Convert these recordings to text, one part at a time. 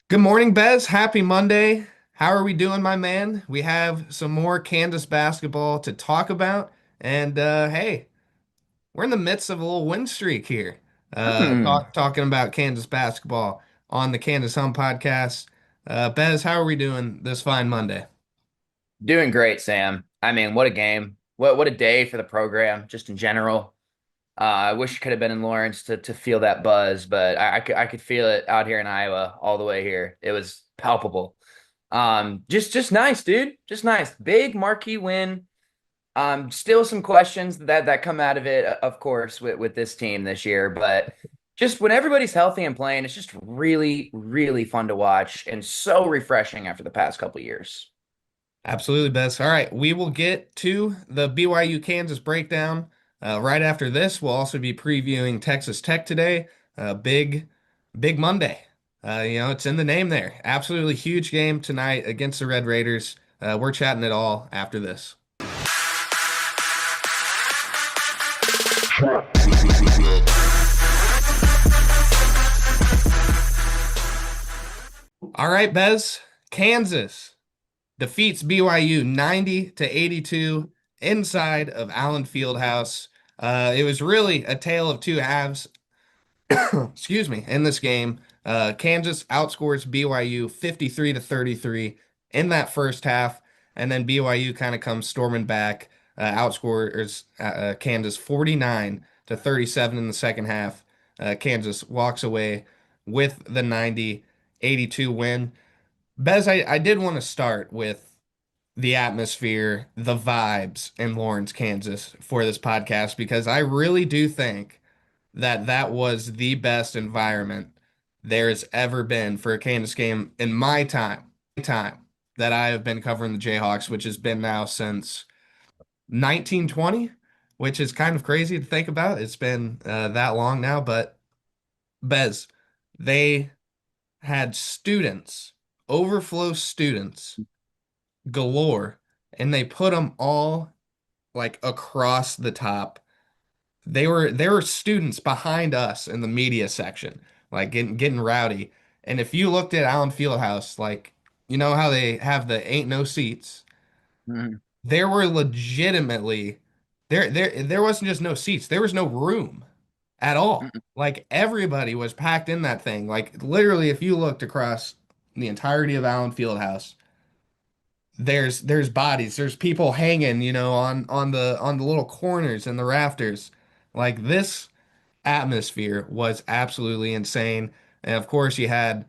Good morning, Bez. Happy Monday. How are we doing, my man? We have some more Kansas basketball to talk about. And hey, we're in the midst of a little win streak here. Hmm. Talking about Kansas basketball on the Kansas Hum podcast. Bez, how are we doing this fine Monday? Doing great, Sam. I mean, what a game. What a day for the program, just in general. I wish I could have been in Lawrence to feel that buzz, but I could feel it out here in Iowa all the way here. It was palpable. Just nice, dude. Just nice. Big marquee win. Still some questions that come out of it, of course, with this team this year, but just when everybody's healthy and playing, it's just really, really fun to watch and so refreshing after the past couple years. Absolutely, Bez. All right, we will get to the BYU Kansas breakdown right after this. We'll also be previewing Texas Tech today. Big Monday. It's in the name there. Absolutely huge game tonight against the Red Raiders. We're chatting it all after this. All right, Bez. Kansas defeats BYU 90 to 82 inside of Allen Fieldhouse. It was really a tale of two halves. Excuse me, in this game. Kansas outscores BYU 53 to 33 in that first half, and then BYU kind of comes storming back, outscores Kansas 49 to 37 in the second half. Kansas walks away with the 90-82 win. Bez, I did want to start with the atmosphere, the vibes in Lawrence, Kansas for this podcast because I really do think that was the best environment there's ever been for a Kansas game in my time that I have been covering the Jayhawks, which has been now since 1920, which is kind of crazy to think about. It's been that long now, but Bez, they had students, overflow students galore, and they put them all like across the top. There were students behind us in the media section, like getting rowdy. And if you looked at Allen Fieldhouse, like you know how they have the ain't no seats, Mhm. there were legitimately there wasn't just no seats, there was no room at all. Like everybody was packed in that thing. Like literally, if you looked across the entirety of Allen Fieldhouse, there's bodies, there's people hanging, on the little corners and the rafters. Like this atmosphere was absolutely insane. And of course, you had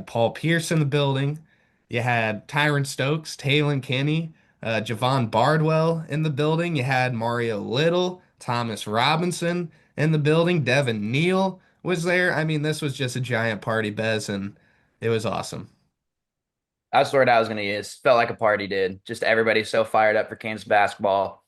Paul Pierce in the building. You had Tyron Stokes, Taylon Kinney, Javon Bardwell in the building. You had Mario Little, Thomas Robinson in the building. Devin Neal was there. I mean, this was just a giant party, Bez, and it was awesome. That's the word I was going to use. Felt like a party, dude. Just everybody so fired up for Kansas basketball.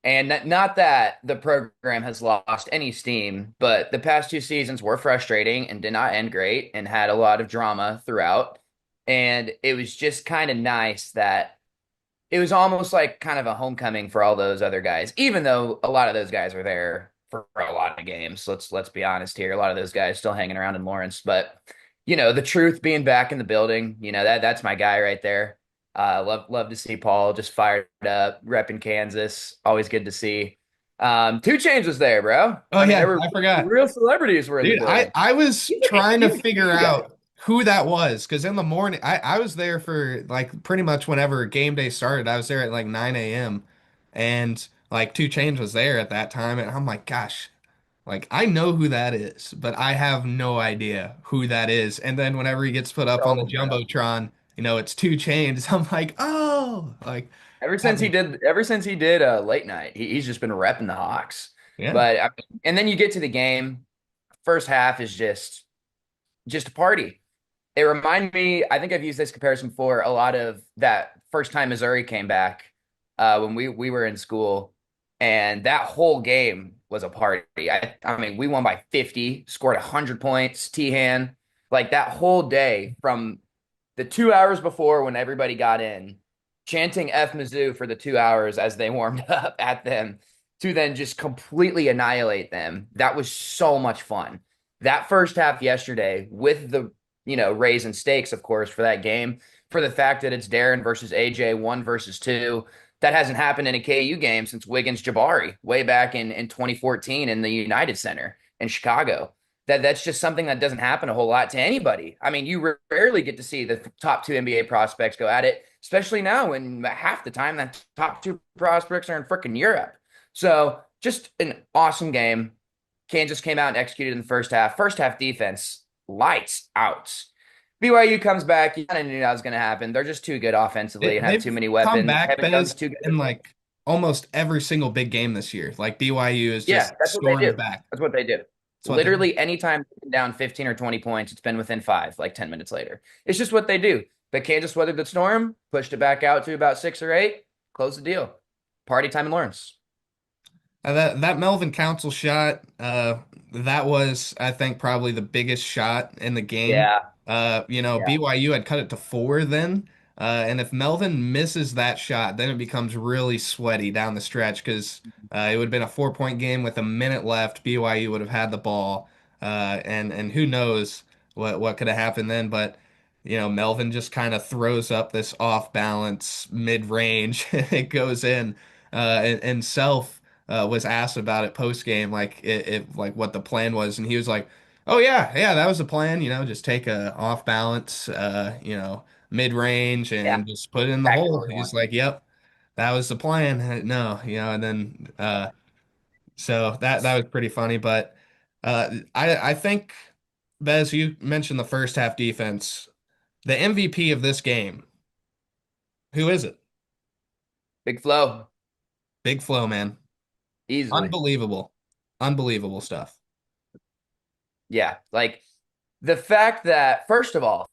And not that the program has lost any steam, but the past two seasons were frustrating and did not end great and had a lot of drama throughout. And it was just kind of nice that it was almost like kind of a homecoming for all those other guys, even though a lot of those guys were there for a lot of games. Let's be honest here. A lot of those guys still hanging around in Lawrence, but the truth being back in the building, that's my guy right there. Love to see Paul just fired up, repping Kansas. Always good to see. 2 Chainz was there, bro. Oh I mean, there yeah, were I forgot. real celebrities were in the Dude, I, building. I was He's like a trying to he's like a figure TV guy. out who that was because in the morning I was there for like pretty much whenever game day started. I was there at like 9 a.m. and like Two Chainz was there at that time, and I'm like, gosh, like I know who that is, but I have no idea who that is. And then whenever he gets put up on the Oh, bro. Jumbotron, it's Two Chainz. I'm like, oh, like that was Ever since he did late night, he's just been repping the Hawks. yeah. But and then you get to the game, first half is just a party. It reminded me, I think I've used this comparison before, a lot of that first time Missouri came back when we were in school, and that whole game was a party. I mean, we won by 50, scored 100 points, T-Han. Like that whole day from the 2 hours before when everybody got in, chanting F Mizzou for the 2 hours as they warmed up at them to then just completely annihilate them. That was so much fun. That first half yesterday with the raising stakes, of course, for that game, for the fact that it's Darryn versus AJ, one versus two. That hasn't happened in a KU game since Wiggins Jabari way back in 2014 in the United Center in Chicago. That's just something that doesn't happen a whole lot to anybody. I mean, you rarely get to see the top two NBA prospects go at it, especially now when half the time that top two prospects are in freaking Europe. So just an awesome game. Kansas came out and executed in the first half. First half defense, lights out. BYU comes back. You kind of knew that was going to happen. They're just too good offensively and have too They've many come weapons. back, Kevin Young's Bez, too good. in like almost every single big game this year. Like BYU has Yeah, just that's what they stormed do. back. That's what they do. That's what they do. Literally, anytime down 15 or 20 points, it's been within five, like 10 minutes later. It's just what they do. But Kansas weathered the storm, pushed it back out to about 6 or 8, closed the deal. Party time in Lawrence. That Melvin Council shot, that was, I think, probably the biggest shot in the game. Yeah, yeah. BYU had cut it to four then. And if Melvin misses that shot, then it becomes really sweaty down the stretch because it would have been a 4 point game with a minute left. BYU would have had the ball. And who knows what could have happened then. But, Melvin just kind of throws up this off balance mid range. It goes in. And Self was asked about it post game, like like what the plan was, and he was like, "Oh yeah, that was the plan. Just take a off balance, mid range, Yeah, and just put it in the hole." backdoor one. He's like, "Yep, that was the plan." No, and then so that was pretty funny, but I think Bez, you mentioned the first half defense. The MVP of this game, who is it? Big flow, Big Flow, man. easily. Unbelievable. Unbelievable stuff. Yeah, like the fact that, first of all,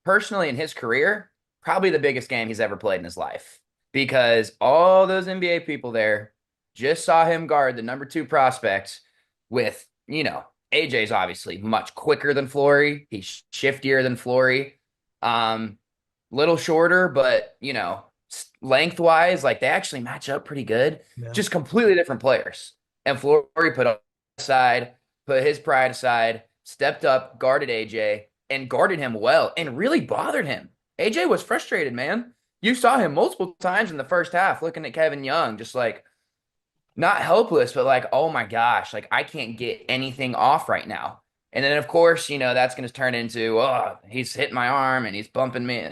personally in his career, probably the biggest game he's ever played in his life because all those NBA people there just saw him guard the number two prospect with, AJ's obviously much quicker than Flory. He's shiftier than Flory. Um, little shorter, but, lengthwise, like they actually match up pretty good. Yeah. Just completely different players. And Flory put on aside, put his pride aside, stepped up, guarded AJ, and guarded him well and really bothered him. AJ was frustrated, man. You saw him multiple times in the first half looking at Kevin Young, just like not helpless, but like, oh my gosh, like I can't get anything off right now. And then, of course, that's going to turn into, oh, he's hitting my arm and he's bumping me.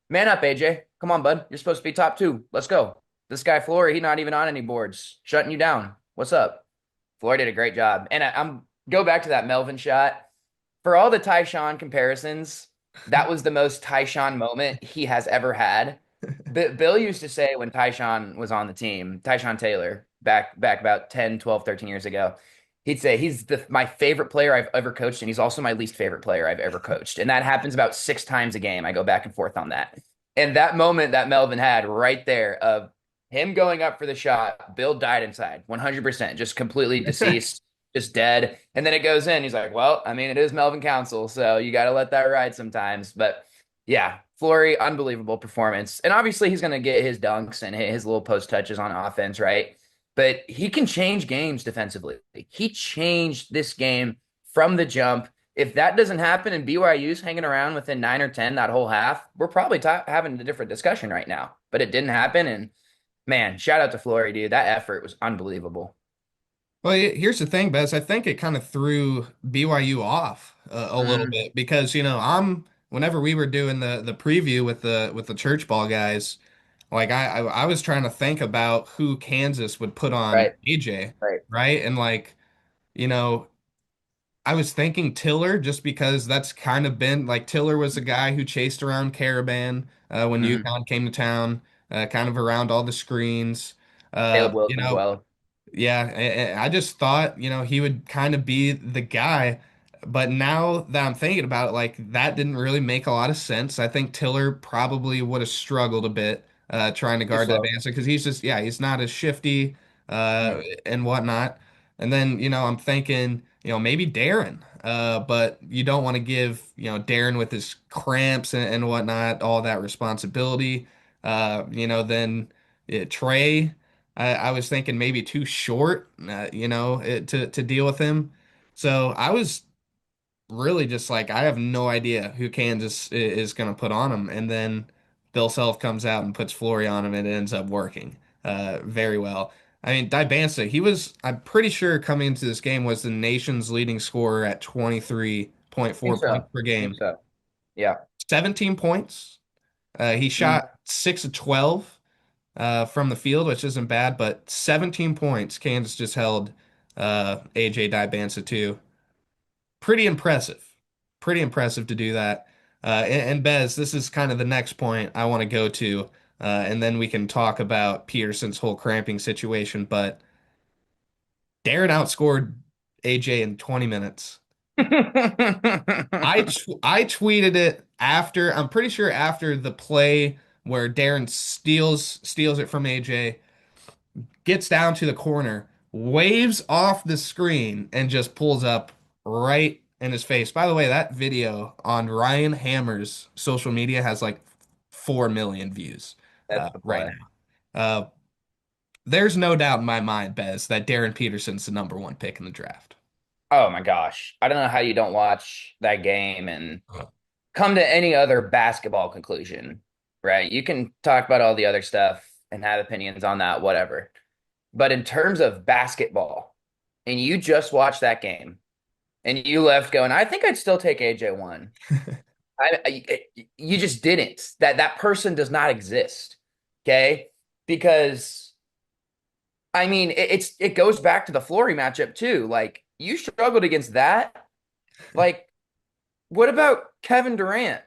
Man up, AJ. Come on, bud. You're supposed to be top two. Let's go. This guy, Flory, he's not even on any boards, shutting you down. What's up? Flory did a great job. And I'm go back to that Melvin shot for all the Tyshawn comparisons, that was the most Tyshawn moment he has ever had. Bill used to say when Tyshawn was on the team, Tyshawn Taylor, back about 10, 12, 13 years ago, he'd say he's my favorite player I've ever coached, and he's also my least favorite player I've ever coached. And that happens about 6 times a game. I go back and forth on that. And that moment that Melvin had right there of him going up for the shot, Bill died inside, 100%, just completely deceased, just dead. And then it goes in. He's like, well, I mean, it is Melvin Council, so you got to let that ride sometimes. But yeah, Flory, unbelievable performance. And obviously, he's going to get his dunks and his little post touches on offense, right? But he can change games defensively. He changed this game from the jump. If that doesn't happen and BYU's hanging around within 9 or 10 that whole half, we're probably having a different discussion right now. But it didn't happen. And man, shout out to Flory, dude. That effort was unbelievable. Well, here's the thing, Bez. I think it kind of threw BYU off a little Mm, bit because I'm whenever we were doing the preview with the church ball guys, like I was trying to think about who Kansas would put on right, AJ, right. right? And like, you know, I was thinking Tiller just because that's kind of been like Tiller was the guy who chased around Caravan when Mm. UConn came to town, kind of around all the screens. Caleb Uh, you Wilson as know, well. yeah, I just thought, he would kind of be the guy. But now that I'm thinking about it, like that didn't really make a lot of sense. I think Tiller probably would have struggled a bit trying to He's guard that slow. Bansa because he's just, yeah, he's not as shifty Mm. and whatnot. And then, I'm thinking, maybe Darryn, but you don't want to give, Darryn with his cramps and whatnot, all that responsibility. Then Trey. I was thinking maybe too short, to deal with him. So I was really just like I have no idea who Kansas is going to put on him, and then Bill Self comes out and puts Flory on him, and it ends up working very well. I mean, Dibansa, I'm pretty sure coming into this game was the nation's leading scorer at I think 23.4 so. points per I think game. so. Yeah. 17 points. He Mm. shot 6 of 12 from the field, which isn't bad, but 17 points. Kansas just held AJ Dibansa to. Pretty impressive. Pretty impressive to do that. And Bez, this is kind of the next point I want to go to, and then we can talk about Peterson's whole cramping situation. But Darren outscored AJ in 20 minutes. I tweeted it after, I'm pretty sure after the play where Darren steals it from AJ, gets down to the corner, waves off the screen, and just pulls up right in his face. By the way, that video on Ryan Hammer's social media has like 4 million views That's the right play. now. There's no doubt in my mind, Bez, that Darren Peterson's the number one pick in the draft. Oh my gosh. I don't know how you don't watch that game and come to any other basketball conclusion, right? You can talk about all the other stuff and have opinions on that, whatever. But in terms of basketball, and you just watched that game and you left going, I think I'd still take AJ1. You just didn't. That person does not exist. Okay? Because I mean, it goes back to the Flory matchup too. Like you struggled against that. Like what about Kevin Durant?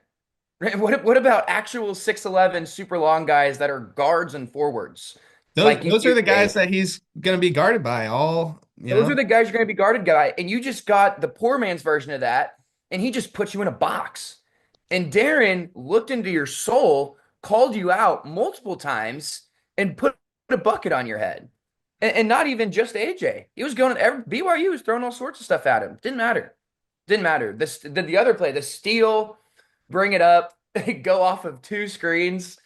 Right? What about actual 6'11" super long guys that are guards and forwards? Those Like you those are the guys say, that he's gonna be guarded by all, those are the guys you're going to be guarded by, and you just got the poor man's version of that, and he just puts you in a box. And Darren looked into your soul, called you out multiple times, and put a bucket on your head. And not even just AJ. He was going BYU was throwing all sorts of stuff at him. Didn't matter. Didn't matter. The other play, the steal, bring it up, go off of two screens,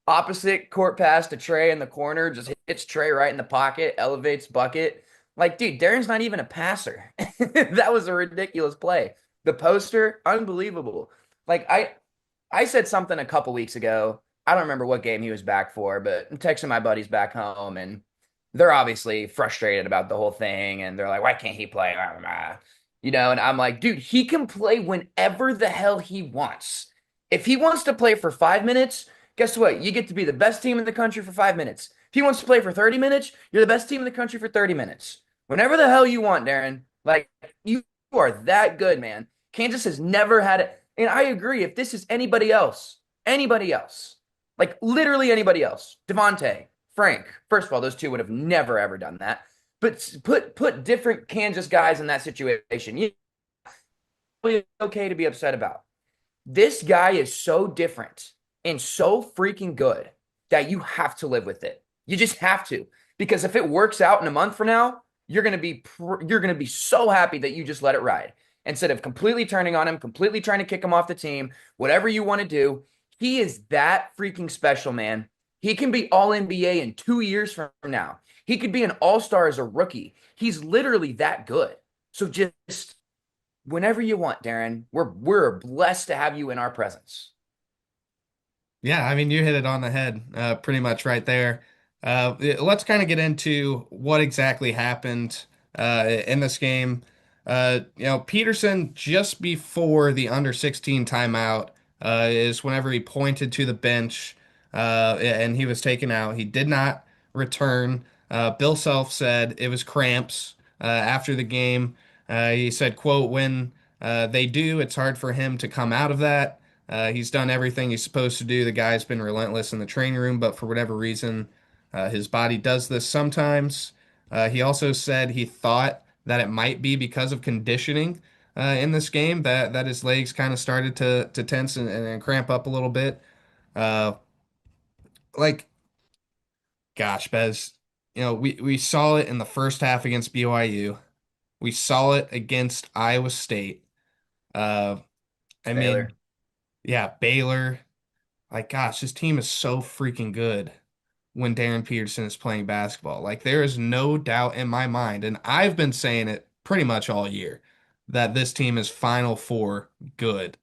opposite court pass to Trey in the corner, just hits Trey right in the pocket, elevates bucket. Like, dude, Darren's not even a passer. That was a ridiculous play. The poster, unbelievable. Like, I said something a couple weeks ago. I don't remember what game he was back for, but I'm texting my buddies back home, and they're obviously frustrated about the whole thing, and they're like, "Why can't he play?" You know, and I'm like, dude, he can play whenever the hell he wants. If he wants to play for 5 minutes, guess what? You get to be the best team in the country for 5 minutes. If he wants to play for 30 minutes, you're the best team in the country for 30 minutes. Whenever the hell you want, Darren. Like, you are that good, man. Kansas has never had it. And I agree. If this is anybody else, like literally anybody else, Devontae, Frank, first of all, those two would have never, ever done that. But put different Kansas guys in that situation. You okay to be upset about. This guy is so different and so freaking good that you have to live with it. You just have to. Because if it works out in a month from now, you're going to be so happy that you just let it ride. Instead of completely turning on him, completely trying to kick him off the team, whatever you want to do, he is that freaking special, man. He can be all NBA in 2 years from now. He could be an all-star as a rookie. He's literally that good. So just whenever you want, Darren. We're blessed to have you in our presence. Yeah, I mean, you hit it on the head, pretty much right there. Let's kind of get into what exactly happened in this game. Peterson just before the under 16 timeout is whenever he pointed to the bench and he was taken out. He did not return. Bill Self said it was cramps after the game. He said, "quote When they do, it's hard for him to come out of that." He's done everything he's supposed to do. The guy's been relentless in the training room, but for whatever reason, his body does this sometimes. He also said he thought that it might be because of conditioning in this game that his legs kind of started to tense and cramp up a little bit. Uh, like, gosh, Bez, we saw it in the first half against BYU. We saw it against Iowa State. Uh, I mean, Baylor. yeah, Baylor. Like, gosh, this team is so freaking good when Darren Peterson is playing basketball. Like, there is no doubt in my mind, and I've been saying it pretty much all year. that this team is Final Four good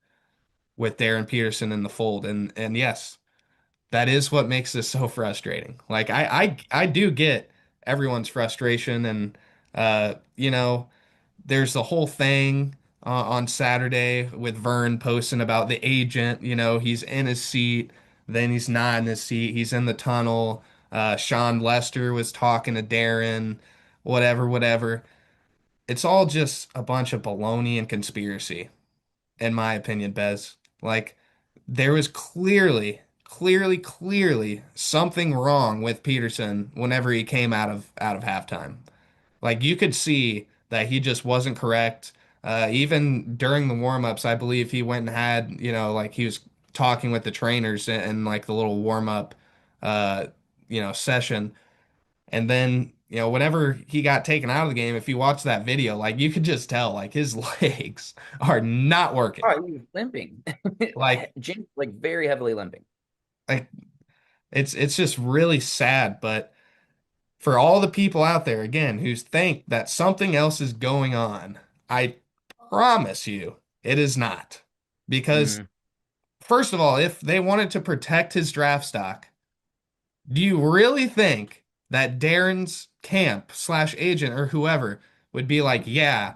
with Darryn Peterson in the fold. And yes, that is what makes this so frustrating. Like I do get everyone's frustration and there's the whole thing on Saturday with Vern posting about the agent. He's in his seat, then he's not in his seat. He's in the tunnel. Sean Lester was talking to Darren, whatever, whatever. It's all just a bunch of baloney and conspiracy, in my opinion, Bez. Like, there was clearly something wrong with Peterson whenever he came out of halftime. Like you could see that he just wasn't correct. Even during the warm-ups, I believe he went and had, like he was talking with the trainers in like the little warm-up session. And then, whenever he got taken out of the game, if you watch that video, like you could just tell like his legs are not working. Oh, he was limping. Like Like very heavily limping. like it's just really sad, but for all the people out there, again, who think that something else is going on, I promise you it is not. Because, Hmm. first of all, if they wanted to protect his draft stock, do you really think that Darren's camp slash agent or whoever would be like, yeah,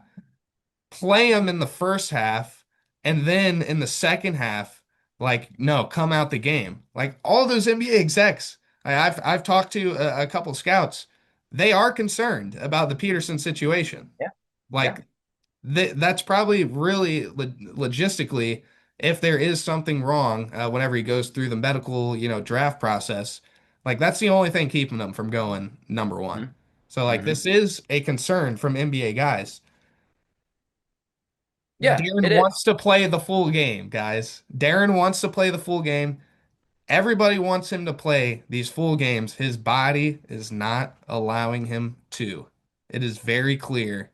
play him in the first half, and then in the second half, like, no, come out the game. Like all those NBA execs, I've talked to a couple scouts. They are concerned about the Peterson situation. Yeah. Yeah. Like that's probably really logistically, if there is something wrong whenever he goes through the medical, draft process, like that's the only thing keeping him from going number one. Hmm. So like Hmm. this is a concern from NBA guys. Yeah, Darren it is. wants to play the full game, guys. Darren wants to play the full game. Everybody wants him to play these full games. His body is not allowing him to. It is very clear.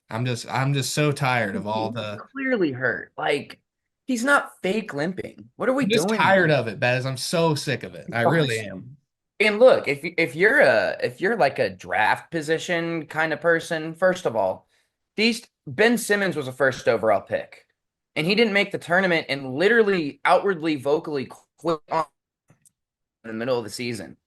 I'm just so tired of all He's the clearly hurt. Like he's not fake limping. What are we I'm just doing here? tired of it, Bez. I'm so sick of it. I really Gosh. am. And look, if you're like a draft position kind of person, first of all, these Ben Simmons was a first overall pick, and he didn't make the tournament and literally outwardly vocally quit on in the middle of the season.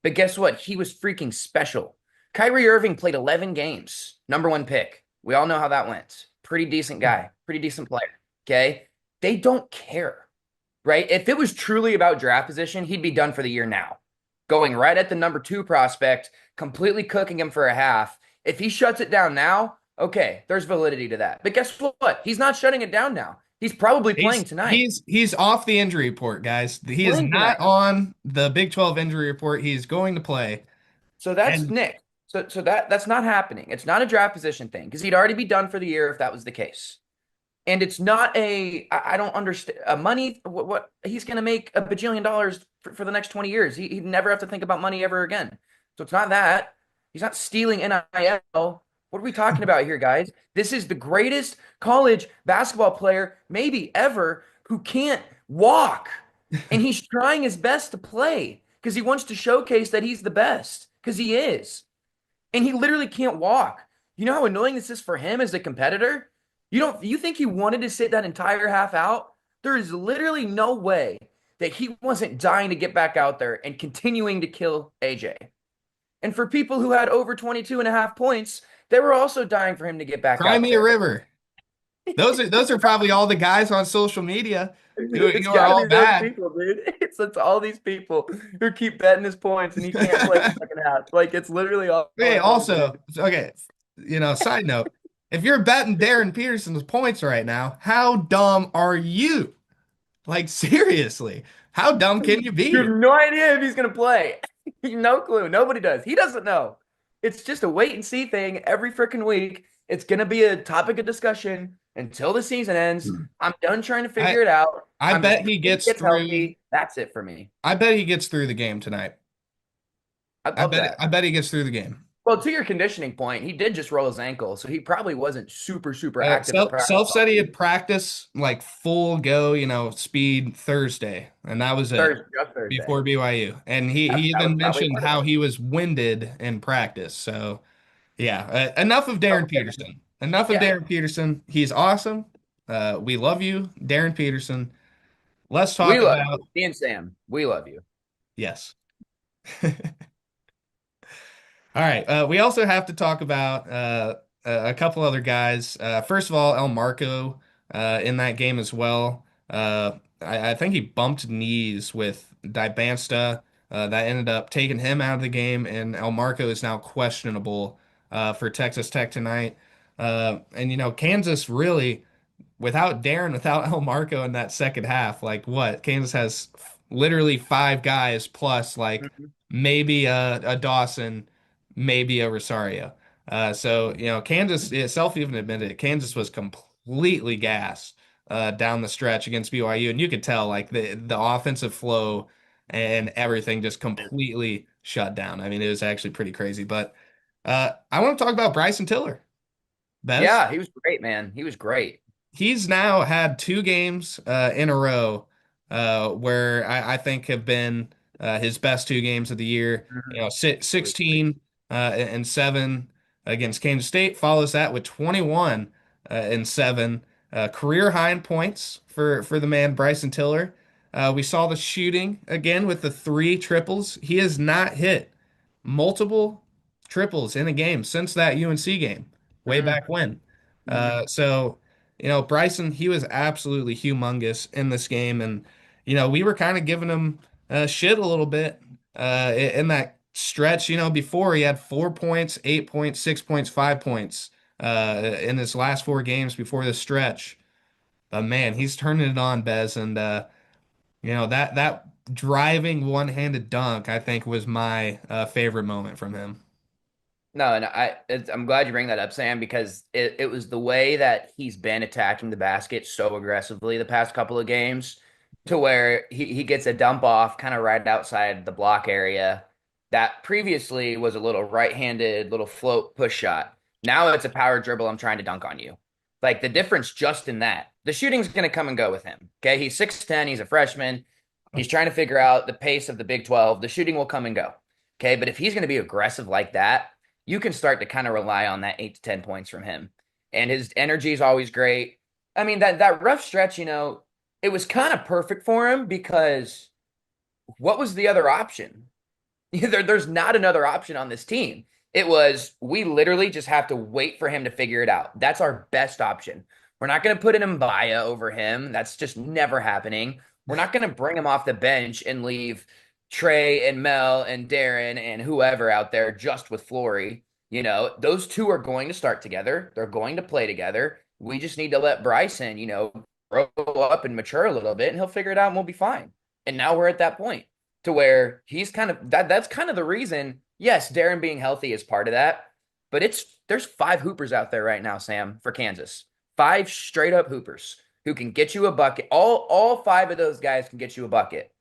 But guess what? He was freaking special. Kyrie Irving played 11 games, number one pick. We all know how that went. Pretty decent guy, pretty decent player. Okay. They don't care, right? If it was truly about draft position, he'd be done for the year now. Going right at the number two prospect, completely cooking him for a half. If he shuts it down now, okay, there's validity to that. But guess what? He's not shutting it down now. He's probably playing He's tonight. he's off the injury report, guys. He is Playing not tonight. on the Big 12 injury report. He's going to play. So that's And Nick. So that's not happening. It's not a draft position thing because he'd already be done for the year if that was the case. And it's not I don't understand money. What he's going to make a bajillion dollars for the next 20 years. He'd never have to think about money ever again. So it's not that. He's not stealing NIL. What are we talking about here, guys? This is the greatest college basketball player maybe ever who can't walk. And he's trying his best to play because he wants to showcase that he's the best because he is. And he literally can't walk. You know how annoying this is for him as a competitor? You think he wanted to sit that entire half out? There is literally no way that he wasn't dying to get back out there and continuing to kill AJ. And for people who had over 22 and a half points, they were also dying for him to get back Cry out me a there. river. Those are probably all the guys on social media It's who are got to all be those bad. people, dude. It's all these people who keep betting his points and he can't play the second half. Like it's literally all Hey, it is, dude. also, okay, side note, if you're betting Darren Peterson's points right now, how dumb are you? Like, seriously, how dumb can you You have be? no idea if he's gonna play. No clue. Nobody does. He doesn't know. It's just a wait and see thing every freaking week. It's gonna be a topic of discussion until the season ends. I'm done trying to I figure it out. I I'm just bet he hoping he gets gets through. healthy. That's it for me. I bet he gets through the game tonight. I'd I love bet that. I bet he gets through the game. Well, to your conditioning point, he did just roll his ankle, so he probably wasn't super active at practice Self all said he week. had practice like full go, speed Thursday, and that was it Thursday, just Thursday. before BYU. And he That was even probably mentioned part of how it. he was winded in practice. So yeah, enough of Darren Okay. Peterson. enough of Yeah, Darryn Peterson. He's awesome. We love you, Darryn Peterson. Let's we talk love you. about Me and Sam, we love you. yes. All right. We also have to talk about a couple other guys. First of all, El Marco in that game as well. I think he bumped knees with Dybansta. That ended up taking him out of the game, and El Marco is now questionable for Texas Tech tonight. And Kansas really without Darryn, without El Marco in that second half, like what? Kansas has literally five guys plus like Mhm. maybe a Dawson, maybe a Rosario. So Kansas itself even admitted it. Kansas was completely gassed down the stretch against BYU, and you could tell like the offensive flow and everything just completely shut down. I mean, it was actually pretty crazy. But I want to talk about Bryson Tiller, Bez. Yeah, he was great, man. He was great. He's now had two games in a row where I think have been his best two games of the year. Mhm. 16 and 7 against Kansas State follows that with 21 and 7 career high in points for the man Bryson Tiller. We saw the shooting again with the three triples. He has not hit multiple triples in a game since that UNC game way Mhm. back when. Mhm. So. Bryson, he was absolutely humongous in this game. And, we were kind of giving him shit a little bit in that stretch. Before he had 4 points, 8 points, 6 points, 5 points in his last four games before this stretch. But man, he's turning it on, Bez. And, that driving one-handed dunk, I think, was my favorite moment from him. No, and I'm glad you bring that up, Sam, because it was the way that he's been attacking the basket so aggressively the past couple of games to where he gets a dump off kind of right outside the block area that previously was a little right-handed little float push shot. Now it's a power dribble. I'm trying to dunk on you. Like the difference just in that. The shooting's going to come and go with him. Okay. He's 6'10, he's a freshman. He's trying to figure out the pace of the Big 12. The shooting will come and go. Okay. But if he's going to be aggressive like that, you can start to kind of rely on that 8 to 10 points from him. And his energy is always great. I mean, that rough stretch, it was kind of perfect for him because what was the other option? There's not another option on this team. It was, we literally just have to wait for him to figure it out. That's our best option. We're not going to put an Mbaya over him. That's just never happening. We're not going to bring him off the bench and leave Trey and Mel and Darryn and whoever out there just with Flory. Those two are going to start together. They're going to play together. We just need to let Bryson, grow up and mature a little bit, and he'll figure it out and we'll be fine. And now we're at that point to where he's kind of that's kind of the reason. Yes, Darryn being healthy is part of that, but there's five hoopers out there right now, Sam, for Kansas. Five straight up hoopers who can get you a bucket. All five of those guys can get you a bucket.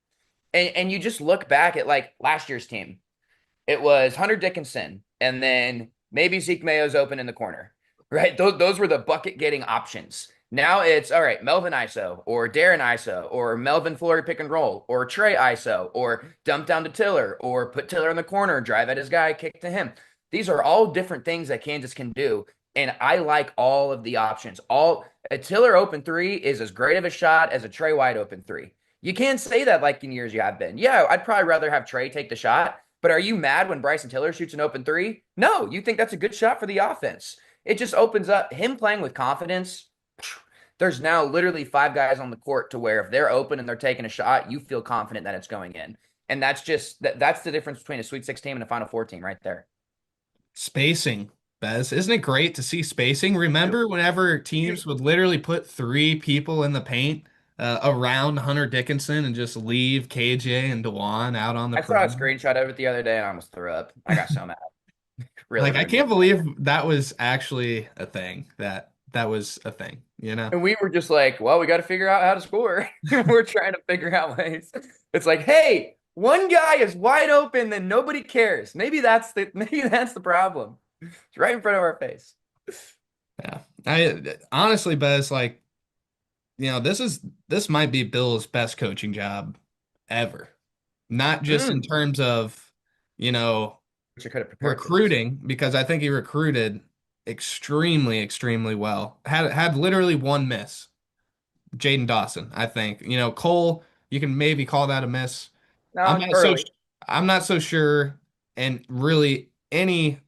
And you just look back at like last year's team. It was Hunter Dickinson, and then maybe Zeke Mayo's open in the corner, right? Those were the bucket getting options. Now it's all right, Melvin ISO or Darryn ISO or Melvin Flory pick and roll or Trey ISO or dump down to Tiller or put Tiller in the corner, drive at his guy, kick to him. These are all different things that Kansas can do. And I like all of the options. A Tiller open three is as great of a shot as a Trey wide open three. You can't say that like in years you have been. Yeah, I'd probably rather have Trey take the shot, but are you mad when Bryson Tiller shoots an open three? No, you think that's a good shot for the offense. It just opens up him playing with confidence. There's now literally five guys on the court to where if they're open and they're taking a shot, you feel confident that it's going in. And that's the difference between a Sweet 16 and a Final Four team right there. Spacing, Bez. Isn't it great to see spacing? Remember Beautiful. whenever teams Beautiful. would literally put three people in the paint around Hunter Dickinson and just leave KJ and Dewan out on the I saw a perimeter? screenshot of it the other day and I almost threw up. I got so mad. Really Like I ruined the can't night. believe that was actually a thing. That was a thing, you know? And we were just like, well, we got to figure out how to score. We're trying to figure out ways. It's like, hey, one guy is wide open, then nobody cares. Maybe that's the problem. It's right in front of our face. Yeah. I honestly, Bez, like, this might be Bill's best coaching job ever. Not just in Mm. terms of, you know, Wish I could have prepared for this. recruiting, because I think he recruited extremely, extremely well. Had literally one miss. Jaden Dawson, I think. Cole, you can maybe call that a miss. I'm No, not so early. I'm not so sure. And really, any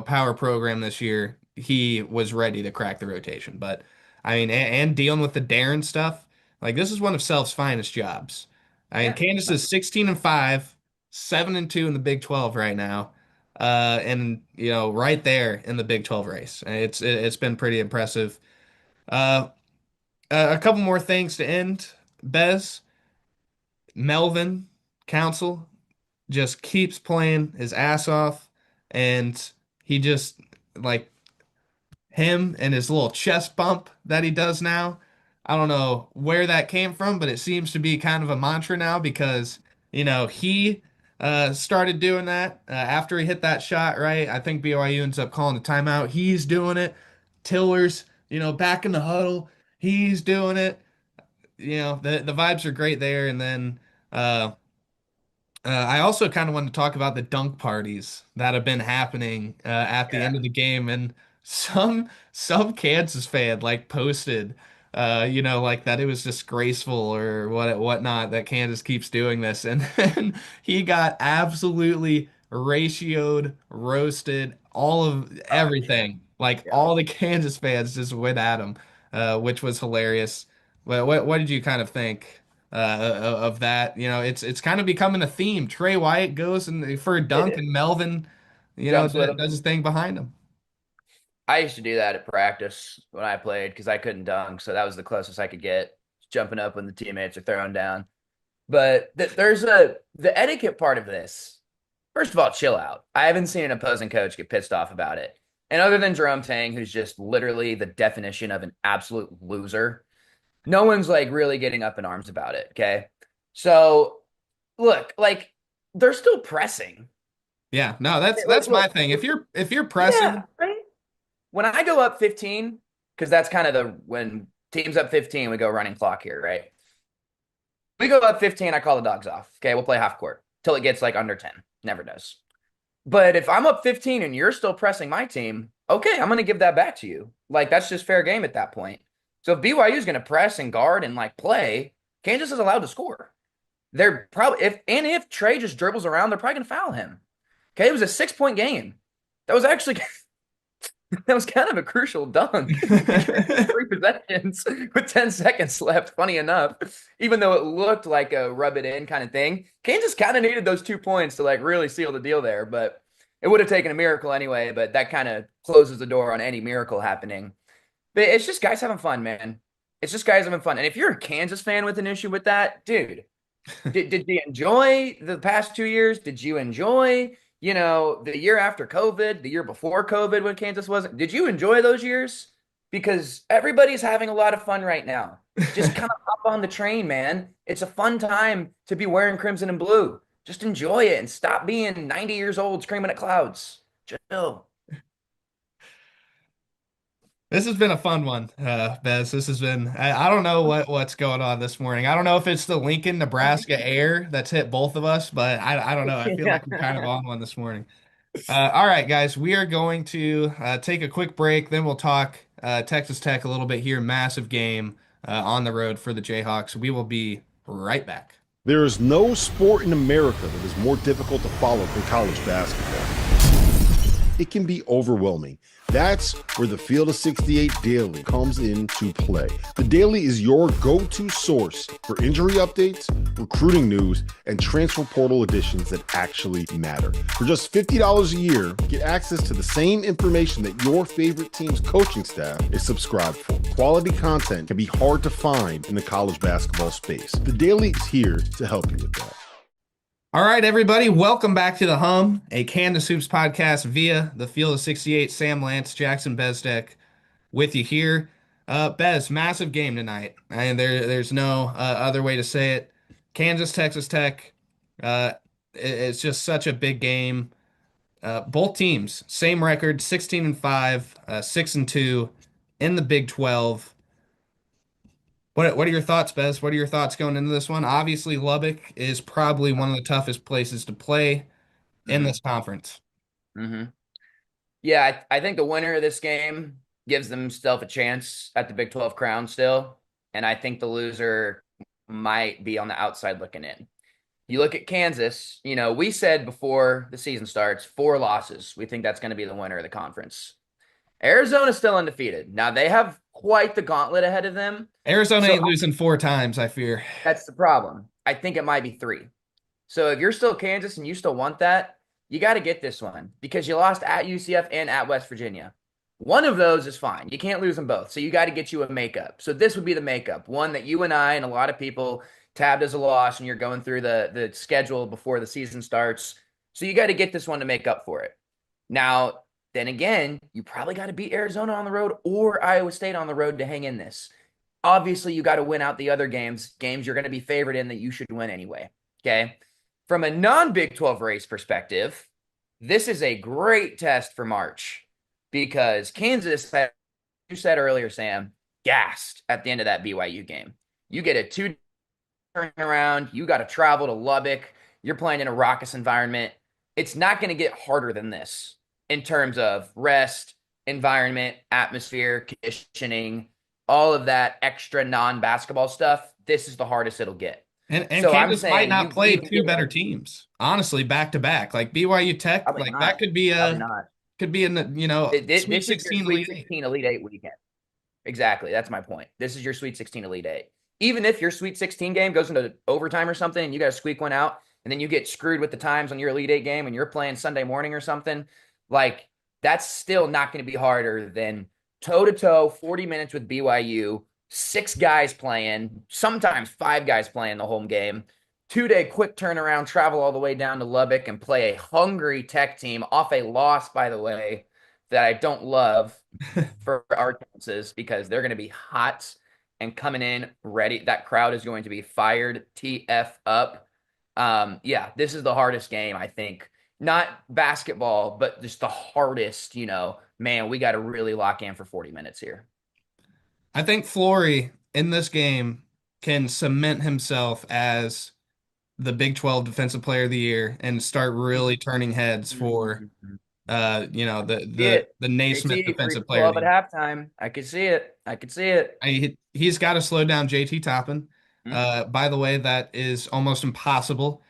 power program this year, he was ready to crack the rotation. But I mean, and dealing with the Darryn stuff, like this is one of Self's finest jobs. I mean, Yeah. Kansas is 16-5, 7-2 in the Big 12 right now, and right there in the Big 12 race. It's been pretty impressive. Uh, a couple more things to end. Bez, Melvin Council just keeps playing his ass off, and he just like him and his little chest bump that he does now. I don't know where that came from, but it seems to be kind of a mantra now because he started doing that after he hit that shot, right? I think BYU ends up calling a timeout. He's doing it. Tiller's back in the huddle. He's doing it. The vibes are great there, and then uh I also kind of wanted to talk about the dunk parties that have been happening at the Yeah. end of the game, and some Kansas fan like posted, like that it was disgraceful or whatnot that Kansas keeps doing this, and then he got absolutely ratioed, roasted, all of Yeah. everything. Like Yeah. all the Kansas fans just went at him, which was hilarious. What did you kind of think? Of that. It's kind of becoming a theme. Trey Wyatt goes and for a It dunk, is. and Melvin, Jumps with him. does his thing behind him. I used to do that at practice when I played because I couldn't dunk, so that was the closest I could get, jumping up when the teammates are throwing down. But there's the etiquette part of this. First of all, chill out. I haven't seen an opposing coach get pissed off about it. And other than Jerome Tang, who's just literally the definition of an absolute loser, no one's like really getting up in arms about it. Okay. So look, like they're still pressing. Yeah, no, that's Like, my look, thing. If you're yeah, pressing, right. When I go up 15, because that's kind of the when teams up 15, we go running clock here, right? We go up 15, I call the dogs off. Okay, we'll play half court till it gets like under 10. Never does. But if I'm up 15 and you're still pressing my team, okay, I'm going to give that back to you. Like that's just fair game at that point. So if BYU is going to press and guard and like play, Kansas is allowed to score. They're probably if Trey just dribbles around, they're probably going to foul him. Okay, it was a 6 point game. That was actually that was kind of a crucial dunk because 3 possessions with 10 seconds left. Funny enough, even though it looked like a rub it in kind of thing, Kansas kind of needed those 2 points to like really seal the deal there. But it would have taken a miracle anyway. But that kind of closes the door on any miracle happening. But it's just guys having fun, man. It's just guys having fun. And if you're a Kansas fan with an issue with that, dude, did you enjoy the past 2 years? Did you enjoy, the year after COVID, the year before COVID when Kansas wasn't? Did you enjoy those years? Because everybody's having a lot of fun right now. Just kind of hop on the train, man. It's a fun time to be wearing crimson and blue. Just enjoy it and stop being 90 years old screaming at clouds. Chill. this has been a fun one, Bez. This has been I don't know what's going on this morning. I don't know if it's the Lincoln, Nebraska air that's hit both of us, but I don't know. I feel Yeah. like we're kind of on one this morning. All right, guys, we are going to take a quick break. Then we'll talk Texas Tech a little bit here. Massive game on the road for the Jayhawks. We will be right back. There is no sport in America that is more difficult to follow than college basketball. It can be overwhelming. That's where the Field of 68 Daily comes into play. The Daily is your go-to source for injury updates, recruiting news, and transfer portal additions that actually matter. For just $50 a year, get access to the same information that your favorite team's coaching staff is subscribed for. Quality content can be hard to find in the college basketball space. The Daily is here to help you with that. All right, everybody, welcome back to the Hum, a Kansas Hoops podcast via the Field of 68. Sam Lance, Jackson Bezdek with you here. Bez, massive game tonight. And there's no other way to say it. Kansas, Texas Tech. It's just such a big game. Both teams, same record, 16-5, 6-2 in the Big 12. What are your thoughts, Bez? What are your thoughts going into this one? Obviously, Lubbock is probably one of the toughest places to play in Mm-hmm. this conference. Mm-hmm. Yeah, I think the winner of this game gives themselves a chance at the Big 12 crown still. And I think the loser might be on the outside looking in. You look at Kansas, we said before the season starts, 4 losses. We think that's going to be the winner of the conference. Arizona's still undefeated. Now they have quite the gauntlet ahead of them. Arizona So ain't losing 4 times, I fear. that's the problem. I think it might be 3. So if you're still Kansas and you still want that, you got to get this one because you lost at UCF and at West Virginia. One of those is fine. You can't lose them both. So you got to get you a makeup. So this would be the makeup, one that you and I and a lot of people tabbed as a loss, and you're going through the schedule before the season starts. So you got to get this one to make up for it. Now, then again, you probably got to beat Arizona on the road or Iowa State on the road to hang in this. Obviously, you got to win out the other games you're going to be favored in that you should win anyway. Okay. From a non-Big 12 race perspective, this is a great test for March because Kansas, as you said earlier, Sam, gassed at the end of that BYU game. You get a 2 turnaround. You got to travel to Lubbock. You're playing in a raucous environment. It's not going to get harder than this in terms of rest, environment, atmosphere, conditioning, all of that extra non-basketball stuff. This is the hardest it'll get. And So I'm Kansas might saying not you play even two get better like teams, honestly, back to back. Like BYU Tech, probably like that not. Probably not. could be in the, Sweet This is your 16 Sweet Elite Eight. 16 Elite Eight weekend. Exactly. That's my point. This is your Sweet 16 Elite Eight. Even if your Sweet 16 game goes into overtime or something and you got to squeak one out and then you get screwed with the times on your Elite Eight game and you're playing Sunday morning or something, like that's still not going to be harder than toe to toe, 40 minutes with BYU, 6 guys playing, sometimes 5 guys playing the home game. 2-day quick turnaround, travel all the way down to Lubbock and play a hungry Tech team off a loss, by the way, that I don't love for our chances because they're going to be hot and coming in ready. That crowd is going to be fired TF up. Yeah, this is the hardest game, I think. Not basketball, but just the hardest, man, we got to really lock in for 40 minutes here. I think Flory in this game can cement himself as the Big 12 Defensive Player of the Year and start really turning heads for See it. the Naismith JT, free Defensive Player of club the at Year. halftime. I could see it. I could see it. He's got to slow down JT Toppin. Mm-hmm. By the way, that is almost impossible.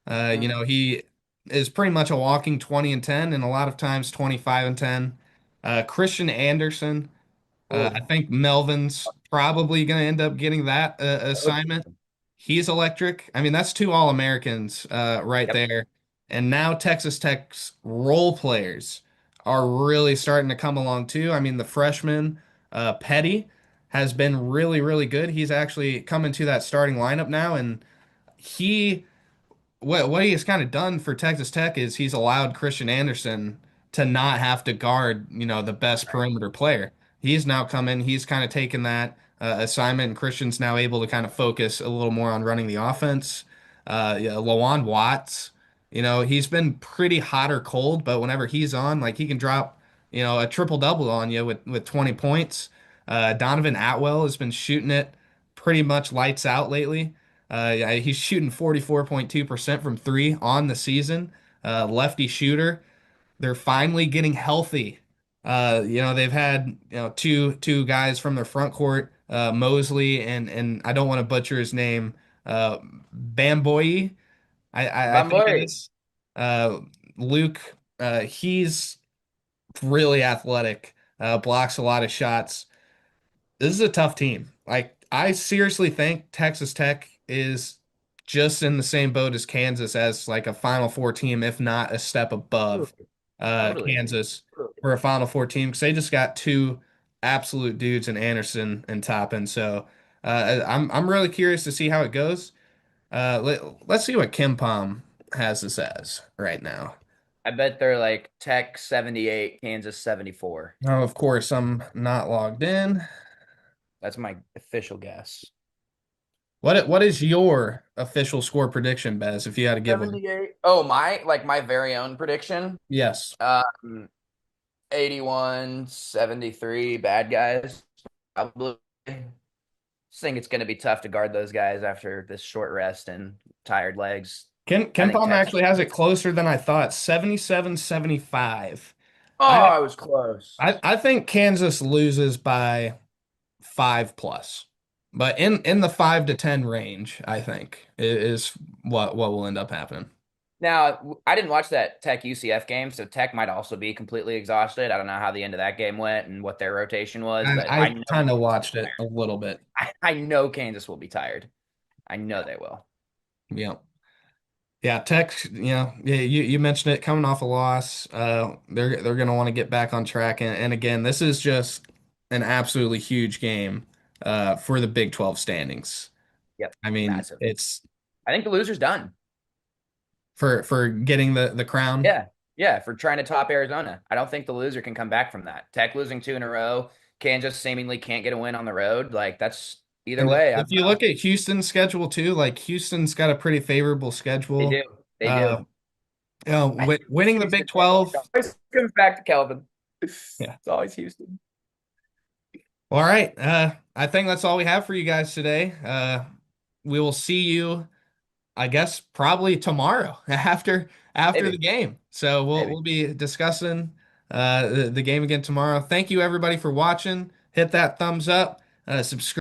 Mm-hmm. He is pretty much a walking 20 and 10 and a lot of times 25 and 10. Christian Anderson, I Oh, think Melvin's probably going to end up getting that assignment. He's electric. I mean, that's 2 All-Americans right yep. there. And now Texas Tech's role players are really starting to come along too. I mean, the freshman Petty has been really, really good. He's actually coming to that starting lineup now, and he what he has kind of done for Texas Tech is he's allowed Christian Anderson to not have to guard, the best Right. perimeter player. He's now come in, he's kind of taken that assignment, and Christian's now able to kind of focus a little more on running the offense. Yeah, Lawan Watts, he's been pretty hot or cold, but whenever he's on, like he can drop, a triple double on you with 20 points. Donovan Atwell has been shooting it pretty much lights out lately. Yeah, he's shooting 44.2% from three on the season. Lefty shooter. They're finally getting healthy. They've had two guys from their front court, Mosley and I don't want to butcher his name, Bamboyi. I think it Bambori. is. Uh, Luke. He's really athletic. Blocks a lot of shots. This is a tough team. Like, I seriously think Texas Tech is just in the same boat as Kansas as like a Final Four team, if not a step above Totally. Totally. Kansas Totally. for a Final Four team because they just got 2 absolute dudes in Anderson and Toppin. So I'm really curious to see how it goes. Let's see what Kim Palm has this as right now. I bet they're like Tech 78, Kansas 74. Oh, of course, I'm not logged in. That's my official guess. What is your official score prediction, Bez, if you had to give one? 78. Oh, my very own prediction. Yes. 81, 73 bad guys. Probably. Just think it's going to be tough to guard those guys after this short rest and tired legs. I Ken think Palm Tech's actually has it closer than I thought. 77-75. Oh, I I was close. I think Kansas loses by 5+, but in the 5 to 10 range, I think is what will end up happening. Now, I didn't watch that Tech UCF game, so Tech might also be completely exhausted. I don't know how the end of that game went and what their rotation was, but I I know kind of Kansas watched will be it a little bit. tired. I know Kansas will be tired. I know they will. Yeah. Yeah, Tech, yeah, you mentioned it coming off a loss. They're gonna want to get back on track. And again, this is just an absolutely huge game for the Big 12 standings. Yep, I mean, massive. it's I think the loser's done. for getting the crown. Yeah, yeah, for trying to top Arizona. I don't think the loser can come back from that. Tech losing two in a row. Kansas seemingly can't get a win on the road. Like that's either And way. I if don't you know. look at Houston's schedule too, like Houston's got a pretty favorable They schedule. do. They do. Uh, winning the Houston. Big 12. It always comes back to Kelvin. Yeah. It's always Houston. All right. I think that's all we have for you guys today. We will see you, I guess, probably tomorrow after the Maybe. game. So we'll Maybe. we'll be discussing the game again tomorrow. Thank you everybody for watching. Hit that thumbs up, subscribe.